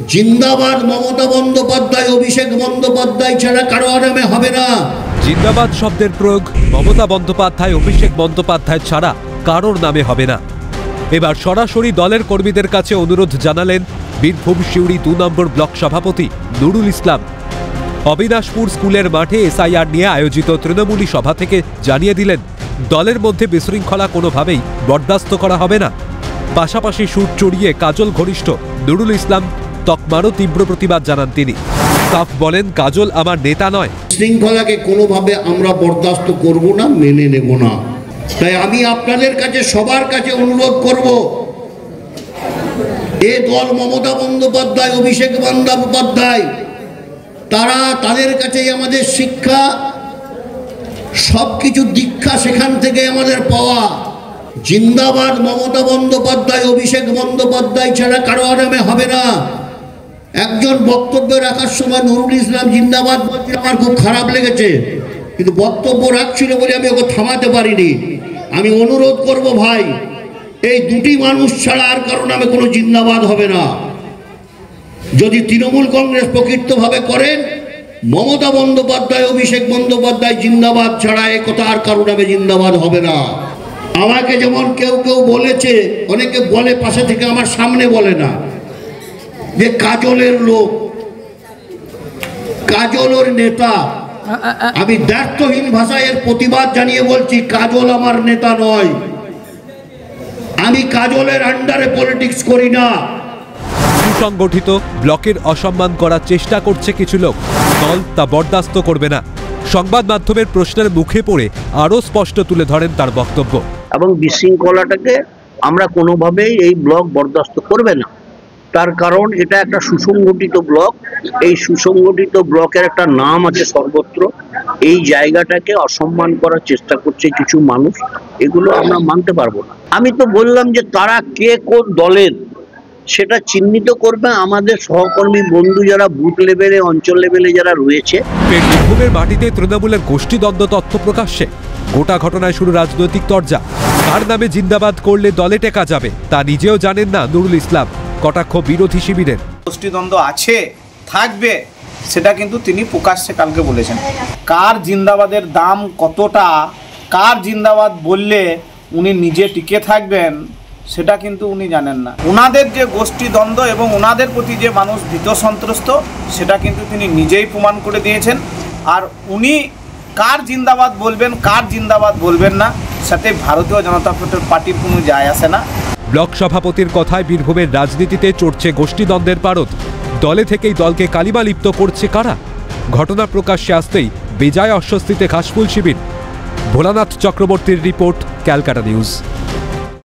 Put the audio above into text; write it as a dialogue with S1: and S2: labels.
S1: জিন্দাবাদ মমতা বন্দ্যোপাধ্যায়, অভিষেক বন্দ্যোপাধ্যায় ছাড়া কারো আরামে হবে না।
S2: জিন্দাবাদ শব্দের প্রয়োগ মমতা বন্দ্যোপাধ্যায়, অভিষেক বন্দ্যোপাধ্যায় ছাড়া কারোর নামে হবে না। এবার সরাসরি দলের কর্মীদের কাছে অনুরোধ জানালেন বীরভূম সিউড়ি ২ নম্বর ব্লক সভাপতি নুরুল ইসলাম। অবিনাশপুর স্কুলের মাঠে এসআইআর নিয়ে আয়োজিত তৃণমূলী সভা থেকে জানিয়ে দিলেন, দলের মধ্যে বিশৃঙ্খলা কোনোভাবেই বরদাস্ত করা হবে না। পাশাপাশি সুর চড়িয়ে কাজল ঘনিষ্ঠ নুরুল ইসলাম তকমারও তীব্র প্রতিবাদ জানান তিনি। সাফ বলেন, কাজল আমার নেতা নয়।
S1: শৃঙ্খলাকে কোনোভাবে আমরা বরদাস্ত করব না, মেনে নেব না। তাই আমি আপনাদের কাছে, সবার কাছে অনুরোধ করব, এ দল মমতা বন্দ্যোপাধ্যায়, অভিষেক বন্দ্যোপাধ্যায়, তারা, তাদের কাছেই আমাদের শিক্ষা, সবকিছু দীক্ষা সেখান থেকে আমাদের পাওয়া। জিন্দাবাদ মমতা বন্দ্যোপাধ্যায়, অভিষেক বন্দ্যোপাধ্যায় ছাড়া কারো আরামে হবে না। একজন বক্তব্য রাখার সময় নুরুল ইসলাম জিন্দাবাদ বলছিল, আমার খুব খারাপ লেগেছে, কিন্তু বক্তব্য রাখছিল বলে আমি ওকে থামাতে পারিনি। আমি অনুরোধ করব, ভাই, এই দুটি মানুষ ছাড়া আর কারো নামে কোনো জিন্দাবাদ হবে না। যদি তৃণমূল কংগ্রেস প্রকৃতভাবে করেন, মমতা বন্দ্যোপাধ্যায়, অভিষেক বন্দ্যোপাধ্যায় জিন্দাবাদ ছাড়া এ কথা আর কারো নামে জিন্দাবাদ হবে না। আমাকে যেমন কেউ কেউ বলেছে, অনেকে বলে পাশে থেকে, আমার সামনে বলে না, যে কাজলের লোক, কাজলের নেতা। আমি দ্ব্যর্থহীন ভাষায় এর প্রতিবাদ জানিয়ে বলছি, কাজল আমার নেতা নয়। আমি কাজলের আন্ডারে পলিটিক্স করি না।
S2: সুসংগঠিত ব্লকের অসম্মান করার চেষ্টা করছে কিছু লোক, দল তা বরদাস্ত করবে না। সংবাদ মাধ্যমের প্রশ্নের মুখে পড়ে আরও স্পষ্ট তুলে ধরেন তার বক্তব্য।
S3: এবং বিশৃঙ্খলাটাকে আমরা কোনোভাবেই এই ব্লক বরদাস্ত করবে না। তার কারণ এটা একটা সুসংগঠিত ব্লক। এই সুসংগঠিত ব্লকের একটা নাম আছে সর্বত্র। এই জায়গাটাকে অসম্মান করার চেষ্টা করছে কিছু মানুষ, এগুলো আমরা মানতে পারবো না। আমি তো বললাম যে তারা কে কোন দলের সেটা চিহ্নিত করবে আমাদের সহকর্মী বন্ধু যারা বুথ লেভেলে, অঞ্চল লেভেলে যারা রয়েছে।
S2: বীরভূমের মাটিতে তৃণমূলের গোষ্ঠীদ্বন্দ্ব তথ্য প্রকাশ্যে, গোটা ঘটনায় শুরু রাজনৈতিক তরজা। কার নামে জিন্দাবাদ করলে দলে টেকা যাবে তা নিজেও জানেন না নুরুল ইসলাম। কটাক্ষ বিরোধী শিবিরের।
S4: গোষ্ঠীদ্বন্দ্ব আছে, থাকবে, সেটা কিন্তু তিনি প্রকাশ্যে কালকে বলেছেন। কার জিন্দাবাদের দাম কতটা, কার জিন্দাবাদ বললে উনি নিজে টিকে থাকবেন, সেটা কিন্তু উনি জানেন না। ওনাদের যে গোষ্ঠীদ্বন্দ্ব এবং ওনাদের প্রতি যে মানুষ ভীত সন্ত্রস্ত, সেটা কিন্তু তিনি নিজেই প্রমাণ করে দিয়েছেন। আর উনি কার জিন্দাবাদ বলবেন, কার জিন্দাবাদ বলবেন না, সাথে ভারতীয় জনতা পার্টির কোনো যায় আসে না।
S2: ব্লক সভাপতির কথায় বীরভূমের রাজনীতিতে চড়ছে গোষ্ঠীদ্বন্দ্বের পারদ। দলে থেকেই দলকে কালিমা লিপ্ত করছে কারা? ঘটনা প্রকাশ্যে আসতেই বেজায় অস্বস্তিতে ঘাসফুল শিবির। ভোলানাথ চক্রবর্তীর রিপোর্ট, ক্যালকাটা নিউজ।